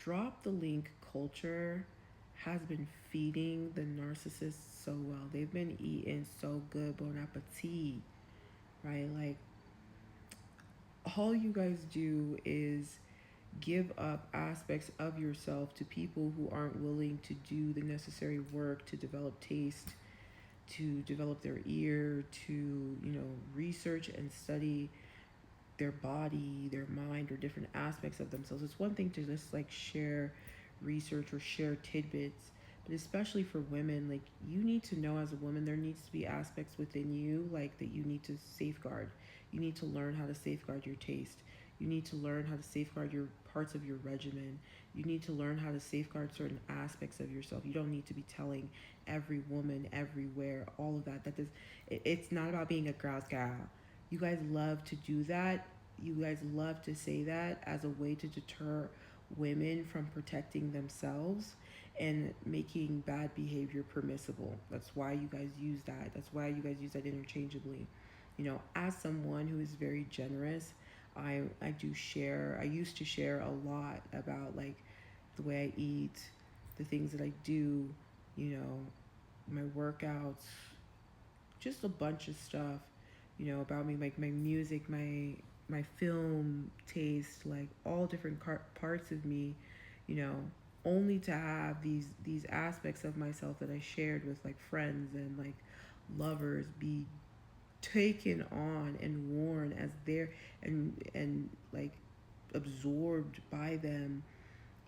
drop the link culture has been feeding the narcissists so well. They've been eating so good, bon appetit, right? Like, all you guys do is give up aspects of yourself to people who aren't willing to do the necessary work to develop taste, to develop their ear, to, research and study their body, their mind, or different aspects of themselves. It's one thing to just like share research or share tidbits, but especially for women, like, you need to know as a woman there needs to be aspects within you like that you need to safeguard. You need to learn how to safeguard your taste. You need to learn how to safeguard your parts of your regimen. You need to learn how to safeguard certain aspects of yourself. You don't need to be telling every woman everywhere all of that. It's not about being a girl's gal. You guys love to do that. You guys love to say that as a way to deter women from protecting themselves and making bad behavior permissible. That's why you guys use that. That's why you guys use that interchangeably. As someone who is very generous, I do share. I used to share a lot about like the way I eat, the things that I do, my workouts, just a bunch of stuff, about me, like my music, my film taste, like all different parts of me, you know, only to have these aspects of myself that I shared with like friends and like lovers be taken on and worn as their and like absorbed by them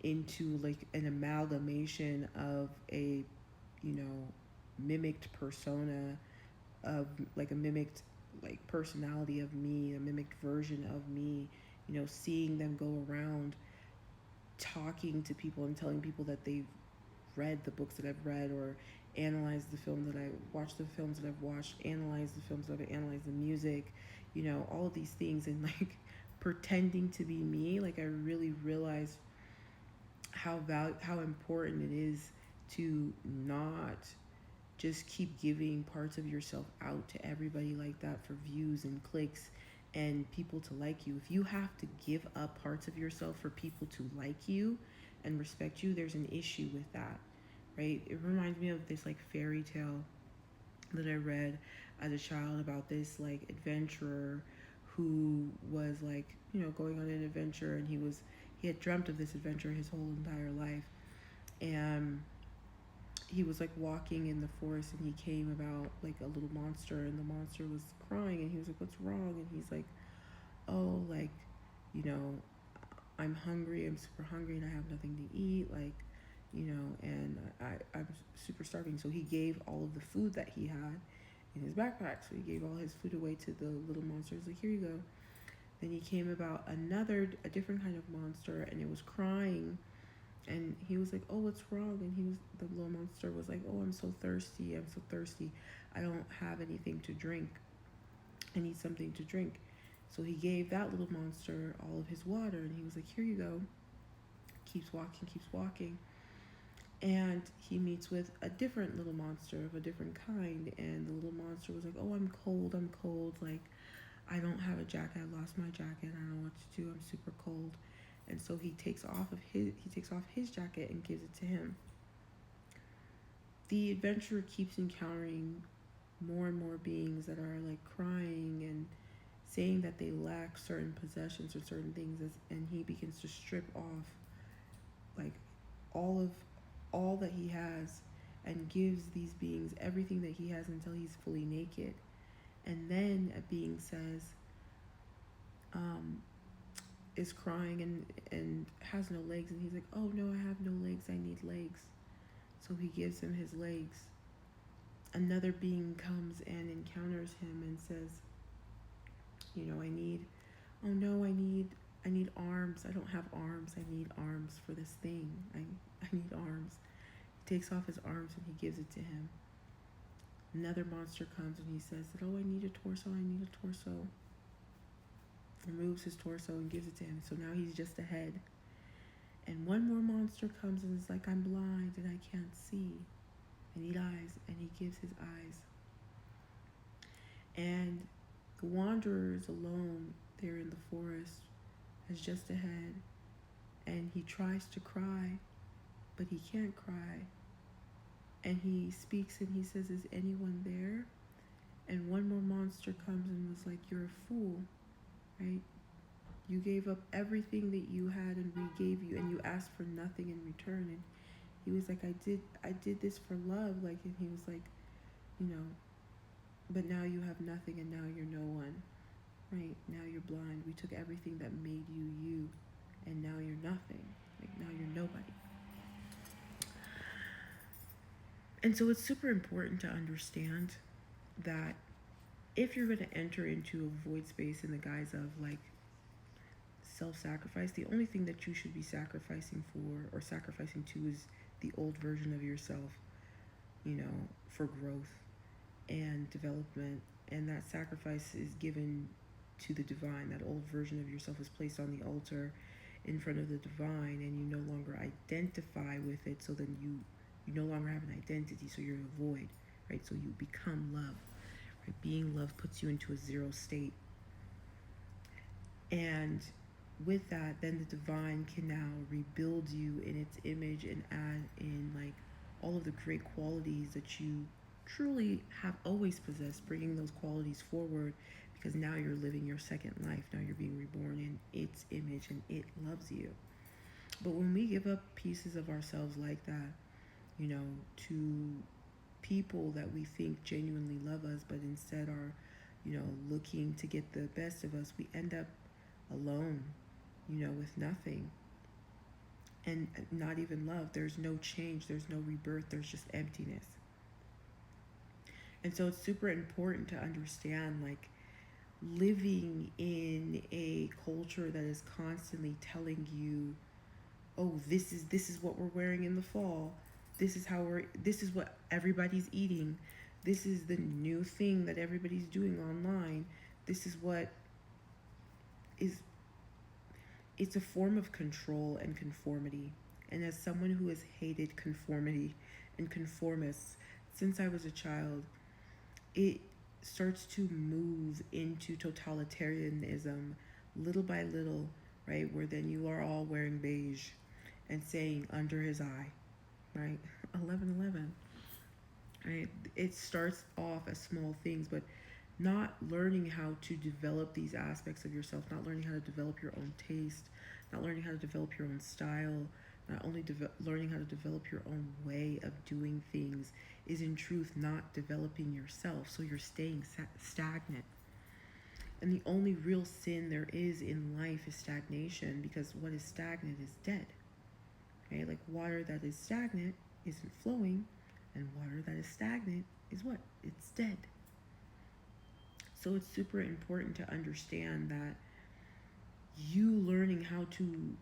into like an amalgamation of a, mimicked persona, of like a mimicked like personality of me, a mimicked version of me, seeing them go around talking to people and telling people that they've read the books that I've read, or analyzed the film that I watched, the films that I've watched, analyzed the films that I've analyzed, the music, all of these things, and like pretending to be me. Like, I really realized how important it is to not just keep giving parts of yourself out to everybody like that for views and clicks and people to like you. If you have to give up parts of yourself for people to like you and respect you, there's an issue with that, right? It reminds me of this like fairy tale that I read as a child about this like adventurer who was like, going on an adventure, and he had dreamt of this adventure his whole entire life. And he was like walking in the forest, and he came about like a little monster, and the monster was crying, and he was like, "What's wrong?" And he's like, "Oh, like, you know I'm hungry, I'm super hungry, and I have nothing to eat, like, and I'm super starving." So he gave all of the food that he had in his backpack. So he gave all his food away to the little monster. He's like, "Here you go." Then he came about a different kind of monster, and it was crying. And he was like, "Oh, what's wrong?" And the little monster was like, "Oh, I'm so thirsty. I'm so thirsty. I don't have anything to drink. I need something to drink." So he gave that little monster all of his water, and he was like, "Here you go." Keeps walking, keeps walking. And he meets with a different little monster of a different kind. And the little monster was like, "Oh, I'm cold. I'm cold. Like, I don't have a jacket. I lost my jacket. I don't know what to do. I'm super cold." And so he takes off his jacket and gives it to him. The adventurer keeps encountering more and more beings that are like crying and saying that they lack certain possessions or certain things, and he begins to strip off like all that he has, and gives these beings everything that he has until he's fully naked. And then a being says, is crying and has no legs, and he's like, "Oh no, I have no legs, I need legs." So he gives him his legs. Another being comes and encounters him and says, "I need, oh no, I need arms. I don't have arms. I need arms for this thing. I need arms." He takes off his arms and he gives it to him. Another monster comes and he says that, "Oh, I need a torso. I need a torso." Removes his torso and gives it to him. So now he's just a head. And one more monster comes and is like, "I'm blind and I can't see. I need eyes." And he gives his eyes. And the wanderer is alone there in the forest as just a head. and he tries to cry, but he can't cry. And he speaks and he says, "Is anyone there?" And one more monster comes and was like, "You're a fool, right? You gave up everything that you had and we gave you, and you asked for nothing in return." And he was like, I did this for love." Like, and he was like, you know, "But now you have nothing and now you're no one, right? Now you're blind. We took everything that made you you, and now you're nothing. Like, now you're nobody." And so it's super important to understand that if you're going to enter into a void space in the guise of like self-sacrifice, the only thing that you should be sacrificing for or sacrificing to is the old version of yourself, for growth and development. And that sacrifice is given to the divine. That old version of yourself is placed on the altar in front of the divine, and you no longer identify with it. So then you no longer have an identity, so you're a void, right? So you become love, right? Being love puts you into a zero state. And with that, then the divine can now rebuild you in its image and add in like all of the great qualities that you truly have always possessed, bringing those qualities forward, because now you're living your second life. Now you're being reborn in its image and it loves you. But when we give up pieces of ourselves like that, to people that we think genuinely love us, but instead are, looking to get the best of us, we end up alone, with nothing and not even love. There's no change, there's no rebirth, there's just emptiness. And so it's super important to understand, like, living in a culture that is constantly telling you, "Oh, this is what we're wearing in the fall. This is what everybody's eating. This is the new thing that everybody's doing online. This is what is." It's a form of control and conformity. And as someone who has hated conformity and conformists since I was a child, it starts to move into totalitarianism little by little, right? Where then you are all wearing beige and saying "under his eye," right? 11/11, right? It starts off as small things, but not learning how to develop these aspects of yourself, not learning how to develop your own taste, not learning how to develop your own style, not only learning how to develop your own way of doing things, is in truth not developing yourself. So you're staying stagnant. And the only real sin there is in life is stagnation, because what is stagnant is dead. Okay, like water that is stagnant isn't flowing, and water that is stagnant is what? It's dead. So it's super important to understand that you learning how to,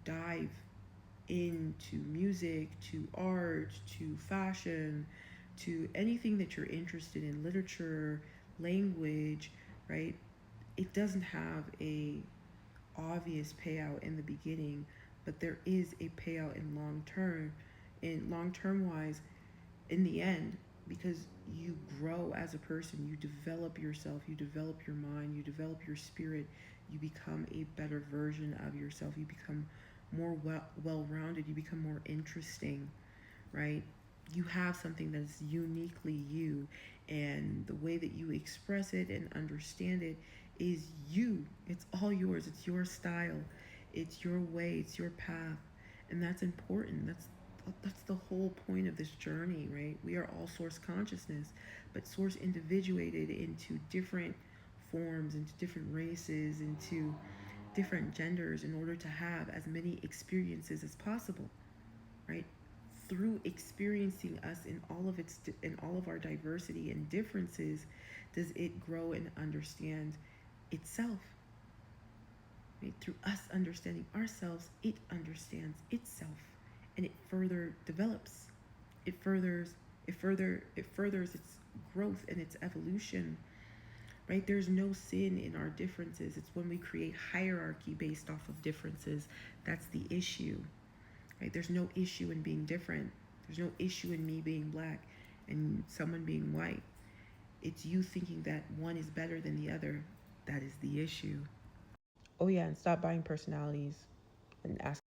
dive into music, to art, to fashion, to anything that you're interested in, literature, language, right? It doesn't have a obvious payout in the beginning, but there is a payout in long term wise, in the end, because you grow as a person, you develop yourself, you develop your mind, you develop your spirit, you become a better version of yourself, you become more well-rounded, you become more interesting, right? You have something that is uniquely you, and the way that you express it and understand it is you. It's all yours. It's your style. It's your way. It's your path. And that's important. That's the whole point of this journey, right? We are all source consciousness, but source individuated into different forms, into different races, into different genders, in order to have as many experiences as possible, right? Through experiencing us in all of our diversity and differences, does it grow and understand itself, right? Through us understanding ourselves, it understands itself, and it further develops. It furthers its growth and its evolution, right? There's no sin in our differences. It's when we create hierarchy based off of differences that's the issue, right? There's no issue in being different. There's no issue in me being black and someone being white. It's you thinking that one is better than the other. That is the issue. Oh yeah, and stop buying personalities. and ask